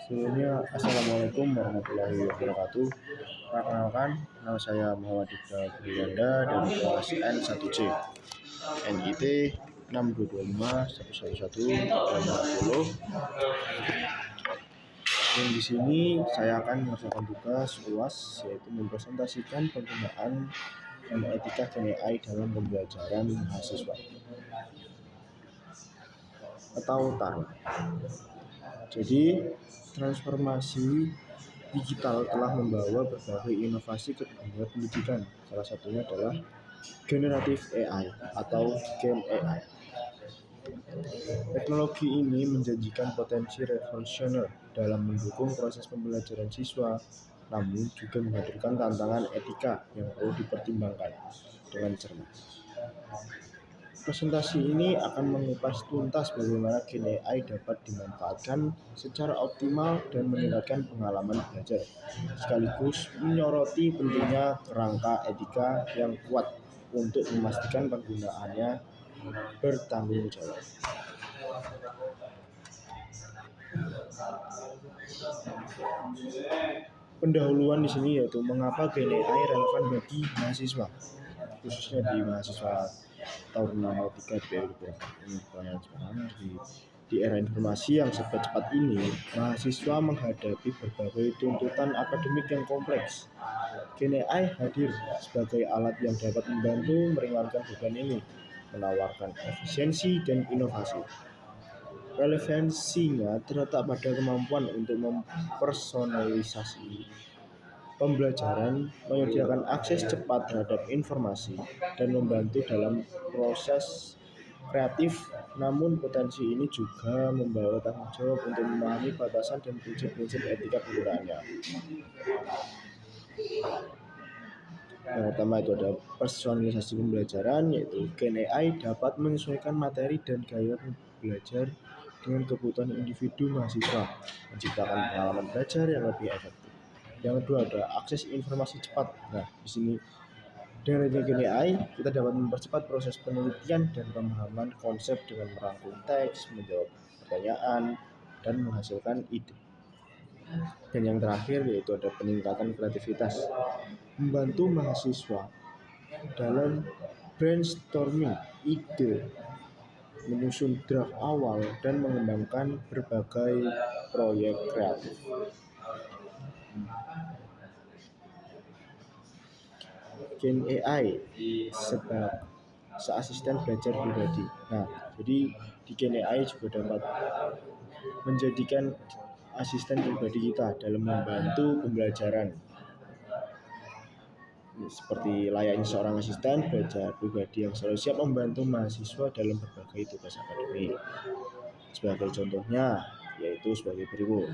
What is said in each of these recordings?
Sebelumnya, Assalamualaikum warahmatullahi wabarakatuh. Perkenalkan, nama saya Muhammad Ibda Briyanda dari kelas N1C, NIT 6225111 Dan di sini saya akan mengerjakan tugas UAS, yaitu mempresentasikan penggunaan etika KNI dalam pembelajaran mahasiswa atau TAR. Jadi, transformasi digital telah membawa berbagai inovasi ke dunia pendidikan. Salah satunya adalah generatif AI atau Gen AI. Teknologi ini menjanjikan potensi revolusioner dalam mendukung proses pembelajaran siswa, namun juga menghadirkan tantangan etika yang perlu dipertimbangkan dengan cermat. Presentasi ini akan mengupas tuntas bagaimana Gen AI dapat dimanfaatkan secara optimal dan meningkatkan pengalaman belajar, sekaligus menyoroti pentingnya kerangka etika yang kuat untuk memastikan penggunaannya bertanggung jawab. Pendahuluan di sini yaitu mengapa Gen AI relevan bagi mahasiswa, khususnya di mahasiswa tahun 3 di era informasi yang serba cepat ini, mahasiswa menghadapi berbagai tuntutan akademik yang kompleks. Gen AI hadir sebagai alat yang dapat membantu meringankan beban ini, menawarkan efisiensi dan inovasi. Relevansinya terletak pada kemampuan untuk mempersonalisasi pembelajaran, menyediakan akses cepat terhadap informasi, dan membantu dalam proses kreatif. Namun potensi ini juga membawa tanggung jawab untuk memahami batasan dan prinsip-prinsip etika penggunaannya. Yang pertama itu ada personalisasi pembelajaran, yaitu Gen AI dapat menyesuaikan materi dan gaya belajar dengan kebutuhan individu mahasiswa, menciptakan pengalaman belajar yang lebih efektif. Yang kedua ada akses informasi cepat. Nah, di sini dengan Gen AI kita dapat mempercepat proses penelitian dan pemahaman konsep dengan merangkum teks, menjawab pertanyaan, dan menghasilkan ide. Dan yang terakhir yaitu ada peningkatan kreativitas, membantu mahasiswa dalam brainstorming ide, menyusun draft awal, dan mengembangkan berbagai proyek kreatif. Gen AI sebagai asisten belajar pribadi. Nah, jadi di Gen AI juga dapat menjadikan asisten pribadi kita dalam membantu pembelajaran. Seperti layaknya seorang asisten belajar pribadi yang selalu siap membantu mahasiswa dalam berbagai tugas akademik. Sebagai contohnya, yaitu sebagai berikut.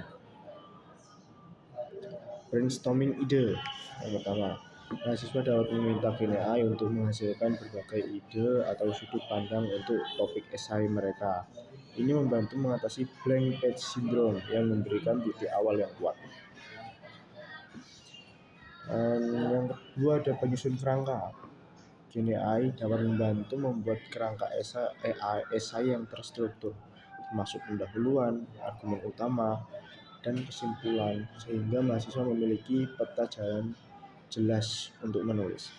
Brainstorming ide. Yang pertama, mahasiswa dapat meminta Gen AI untuk menghasilkan berbagai ide atau sudut pandang untuk topik esai mereka. Ini membantu mengatasi blank page syndrome yang memberikan titik awal yang kuat. Yang kedua ada penyusun kerangka. Gen AI dapat membantu membuat kerangka esai yang terstruktur, termasuk pendahuluan, argumen utama, dan kesimpulan, sehingga mahasiswa memiliki peta jalan jelas untuk menulis.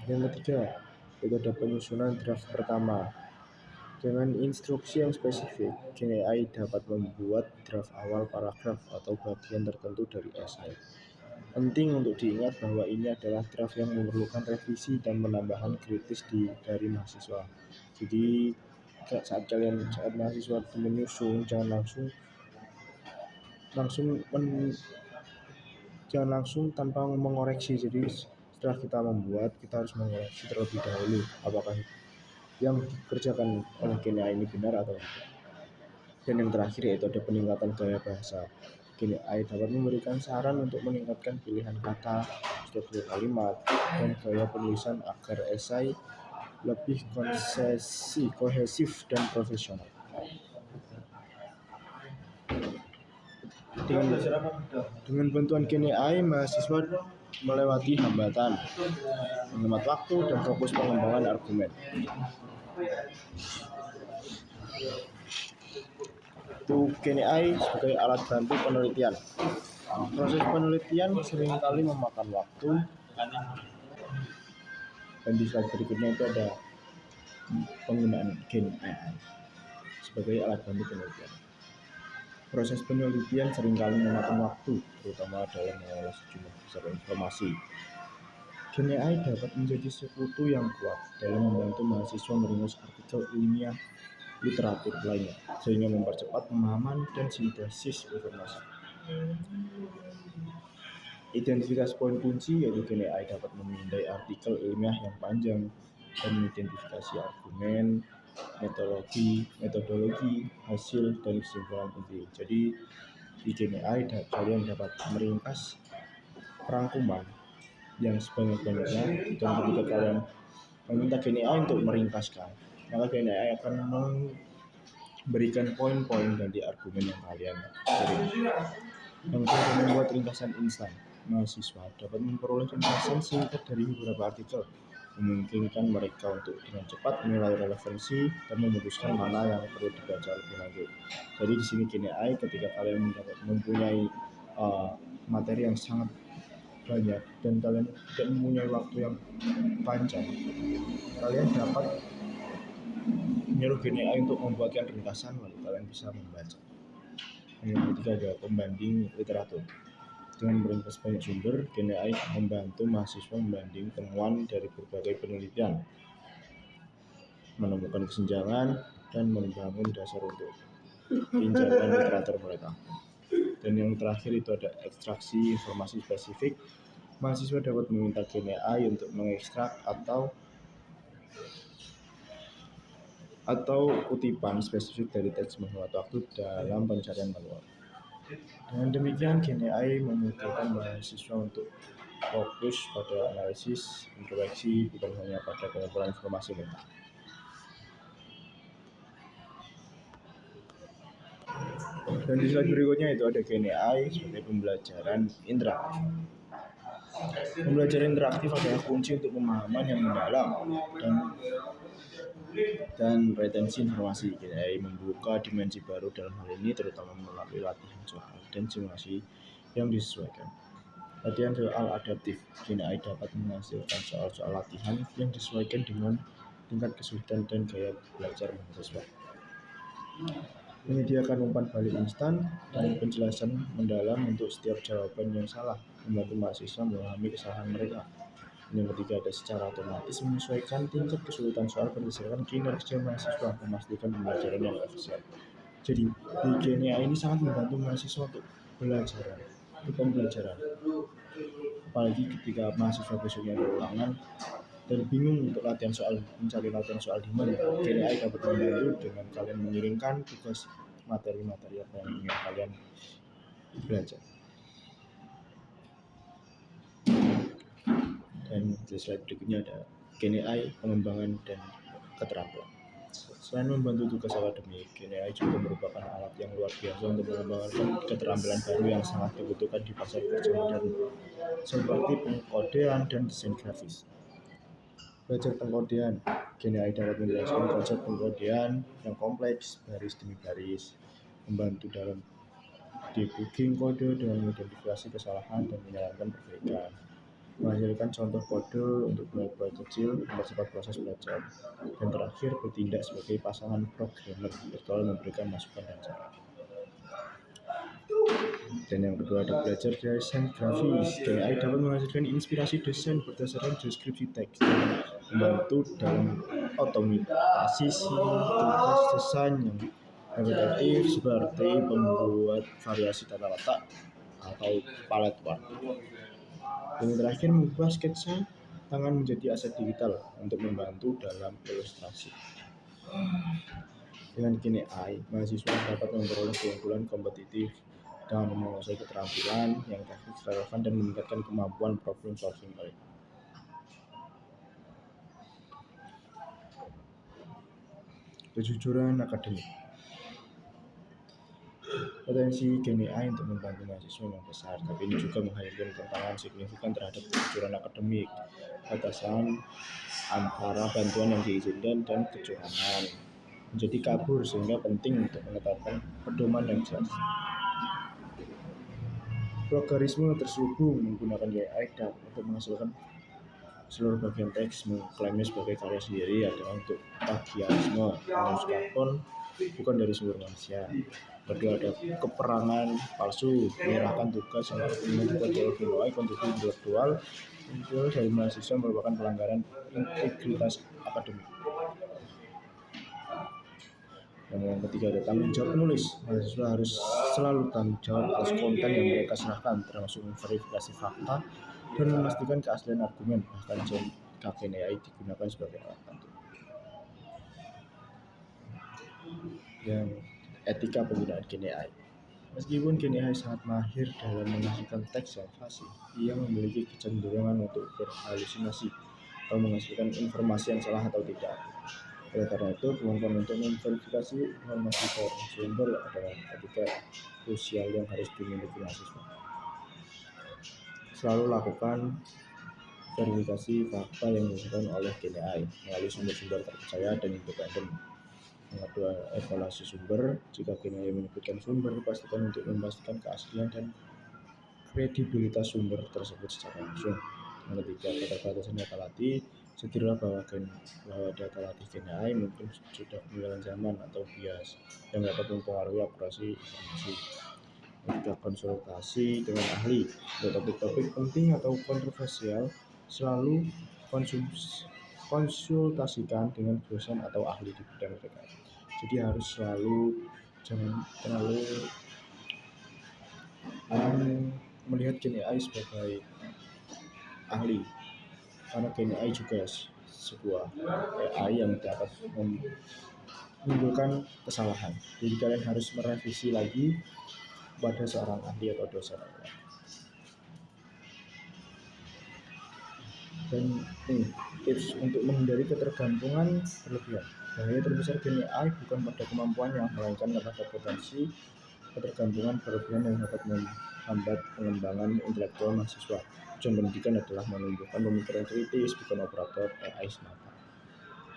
Yang ketiga, itu ada penyusunan draft pertama. Dengan instruksi yang spesifik, Gen AI dapat membuat draft awal paragraf atau bagian tertentu dari esai. Penting untuk diingat bahwa ini adalah draft yang memerlukan revisi dan penambahan kritis dari mahasiswa. Jadi saat mahasiswa menyusun, jangan langsung tanpa mengoreksi. Jadi setelah kita membuat, kita harus mengoreksi terlebih dahulu apakah yang dikerjakan oleh Gen AI ini benar atau tidak. Dan yang terakhir yaitu ada peningkatan gaya bahasa. Gen AI dapat memberikan saran untuk meningkatkan pilihan kata, struktur kalimat, dan gaya penulisan agar esai lebih kohesif dan profesional. Dengan bantuan Gen AI, mahasiswa melewati hambatan, menghemat waktu, dan fokus pengembangan argumen. yaitu GenAI sebagai alat bantu penelitian. Proses penelitian seringkali memakan waktu, dan di slide berikutnya itu ada penggunaan GenAI sebagai alat bantu penelitian. Proses penelitian seringkali memakan waktu, terutama dalam mengolah sejumlah besar informasi. GenAI dapat menjadi sekutu yang kuat dalam membantu mahasiswa meringkas artikel ilmiah literatur lainnya, sehingga mempercepat pemahaman dan sintesis informasi. Identifikasi poin kunci yaitu GenAI dapat memindai artikel ilmiah yang panjang dan mengidentifikasi argumen, metodologi, hasil, dan kesimpulan penting. Jadi di GenAI kalian dapat meringkas rangkuman yang sebanyak-banyaknya, dan ketika kalian meminta GenAI untuk meringkaskan, maka GenAI akan memberikan poin-poin dari argumen yang kalian cari. Yang kedua, membuat ringkasan instan. Mahasiswa dapat memperoleh ringkasan singkat dari beberapa artikel, memungkinkan mereka untuk dengan cepat menilai relevansi dan memutuskan mana yang perlu dibaca lebih lanjut. Jadi di sini GenAI ketika kalian mempunyai materi yang sangat banyak dan kalian tidak mempunyai waktu yang panjang, kalian dapat menyuruh GenAI untuk membuatkan ringkasan lalu kalian bisa membaca. Yang ketiga ada pembanding literatur. Dengan meringkas banyak sumber, GenAI membantu mahasiswa membanding temuan dari berbagai penelitian, menemukan kesenjangan, dan membangun dasar untuk pinjaman literatur mereka. Dan yang terakhir itu ada ekstraksi informasi spesifik. Mahasiswa dapat meminta GenAI untuk mengekstrak atau kutipan spesifik dari teks menghemat waktu dalam pencarian manual. Dengan demikian, GenAI memungkinkan mahasiswa untuk fokus pada analisis, introspeksi, bukan hanya pada pengumpulan informasi mentah. Dan di slide berikutnya itu ada GenAI sebagai pembelajaran interaktif. Pembelajaran interaktif adalah kunci untuk pemahaman yang mendalam dan retensi informasi. GenAI membuka dimensi baru dalam hal ini, terutama melalui latihan soal dan simulasi yang disesuaikan. Latihan soal adaptif. GenAI dapat menghasilkan soal-soal latihan yang disesuaikan dengan tingkat kesulitan dan gaya belajar mahasiswa. Menyediakan umpan balik instan dan penjelasan mendalam untuk setiap jawaban yang salah, membantu mahasiswa memahami kesalahan mereka. Yang ketiga ada secara otomatis menyesuaikan tingkat kesulitan soal berdasarkan kinerja mahasiswa, memastikan pembelajaran yang efisien. Jadi di GenAI ini sangat membantu mahasiswa untuk pembelajaran. Apalagi ketika mahasiswa besoknya ada ulangan dan bingung untuk mencari latihan soal di mana, GenAI dapat membantu dengan kalian mengirimkan tugas materi-materi apa yang ingin kalian belajar. Dan di slide berikutnya ada GenAI pengembangan dan keterampilan. Selain membantu tugas akademik, GenAI juga merupakan alat yang luar biasa untuk mengembangkan keterampilan baru yang sangat dibutuhkan di pasar kerja modern, seperti pengkodean dan desain grafis. Belajar pengkodean, GenAI dapat menjelaskan konsep pengkodean yang kompleks baris demi baris, membantu dalam debugging kode dengan mengidentifikasi kesalahan dan menyarankan perbaikan, menghasilkan contoh kode untuk proyek kecil, mempercepat proses belajar, dan terakhir bertindak sebagai pasangan programmer virtual memberikan masukan dan saran. Dan yang kedua ada belajar desain grafis. GenAI dapat menghasilkan inspirasi desain berdasarkan deskripsi teks, membantu dalam otomatisasi tugas desain yang repetitif seperti membuat variasi tata letak atau palette warna. Dan yang terakhir mengubah sketsa tangan menjadi aset digital untuk membantu dalam ilustrasi. Dengan GenAI, mahasiswa dapat memperoleh keunggulan kompetitif dengan menguasai keterampilan yang teknis relevan dan meningkatkan kemampuan problem solving mereka. Kejujuran akademik. Potensi GenAI untuk membantu mahasiswa memang besar, tapi ini juga menghadirkan tantangan signifikan terhadap kejujuran akademik, batasan antara bantuan yang diizinkan dan kecurangan. menjadi kabur, sehingga penting untuk menetapkan pedoman yang jelas. Logaritme terselubung menggunakan AI untuk menghasilkan seluruh bagian teks, mengklaimnya sebagai karya sendiri adalah untuk plagiarisme, menyuskapun bukan dari sumber manusia. Kedua, ada keperangan palsu, menyerahkan tugas yang harus dilakukan oleh kontribusi intelektual dari mahasiswa merupakan pelanggaran integritas akademik. Yang ketiga, ada tanggung jawab penulis. Mahasiswa harus selalu tanggung jawab atas konten yang mereka serahkan, termasuk memverifikasi fakta dan memastikan keaslian argumen, bahkan jika GenAI digunakan sebagai alat bantu. Yang etika penggunaan GenAI. Meskipun GenAI sangat mahir dalam menghasilkan teks yang fasih, ia memiliki kecenderungan untuk berhalusinasi atau menghasilkan informasi yang salah atau tidak. Oleh karena itu, kemampuan untuk memverifikasi informasi dari sumber adalah etika krusial yang harus dimiliki mahasiswa. Selalu lakukan verifikasi fakta yang dihasilkan oleh GenAI melalui sumber-sumber terpercaya dan independen. Yang kedua, evaluasi sumber. Jika GenAI menyebutkan sumber, pastikan untuk memastikan keaslian dan kredibilitas sumber tersebut secara langsung. Yang ketiga, keterbatasan data latih. Sadarilah bahwa data latih GenAI mungkin sudah ketinggalan zaman atau bias yang dapat mempengaruhi akurasi informasi. Yang ketiga, konsultasi dengan ahli. Untuk topik-topik penting atau kontroversial, selalu konsultasikan dengan dosen atau ahli di bidang mereka. Jadi harus selalu jangan terlalu melihat GenAI sebagai ahli, karena GenAI juga sebuah AI yang dapat menimbulkan kesalahan. Jadi kalian harus merevisi lagi pada seorang ahli atau dosen. Dan tips untuk menghindari ketergantungan berlebihan. Bahaya terbesar GenAI bukan pada kemampuannya, melainkan pada potensi ketergantungan berlebihan yang dapat menghambat pengembangan intelektual mahasiswa. Tujuan pendidikan adalah menumbuhkan pemikiran kritis, bukan operator AI semata.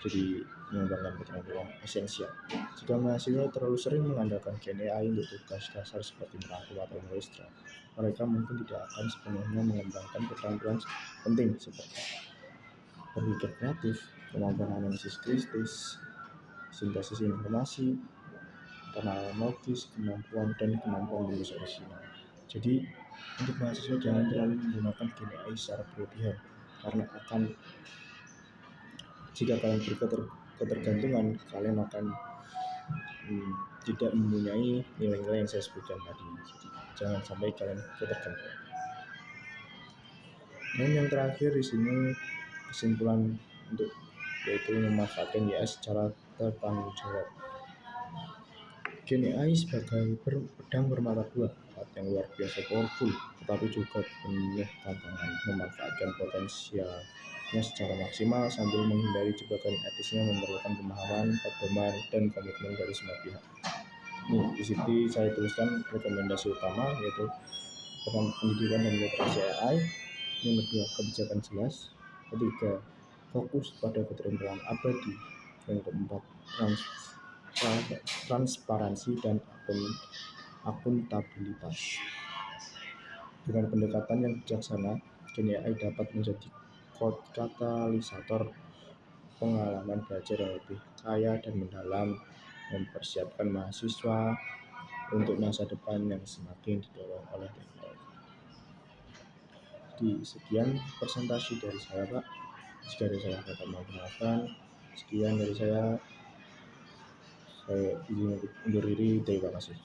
Jadi mengembangkan keterampilan esensial. Jika mahasiswa terlalu sering mengandalkan GenAI untuk tugas dasar seperti merangkum atau menulis draft, mereka mungkin tidak akan sepenuhnya mengembangkan keterampilan penting seperti berpikir kreatif, kemampuan analisis kritis, sintesis informasi, penalaran logis, kemampuan menulis orisinal. Jadi untuk mahasiswa jangan terlalu menggunakan GenAI secara berlebihan, karena jika kalian ketergantungan, kalian akan tidak mempunyai nilai-nilai yang saya sebutkan tadi. Jadi jangan sampai kalian ketergantungan. Dan yang terakhir di sini kesimpulan untuk yaitu memanfaatkan AI secara bertanggung jawab. GenAI sebagai pedang bermata dua, alat yang luar biasa powerful, tetapi juga penuh tantangan. Memanfaatkan potensialnya secara maksimal sambil menghindari jebakan etisnya memerlukan pemahaman, pedoman, dan komitmen dari semua pihak. Di sini saya tuliskan rekomendasi utama, yaitu pendidikan dan literasi AI. Yang kedua, kebijakan jelas. Ketiga, fokus pada keterampilan abadi. Yang keempat, transparansi dan akuntabilitas. Dengan pendekatan yang bijaksana, GenAI dapat menjadi katalisator pengalaman belajar yang lebih kaya dan mendalam, mempersiapkan mahasiswa untuk masa depan yang semakin didorong oleh teknologi. Jadi sekian presentasi dari saya, Pak. Jika ada salah kata, mohon maafkan. Sekian dari saya izin undur diri. Terima kasih.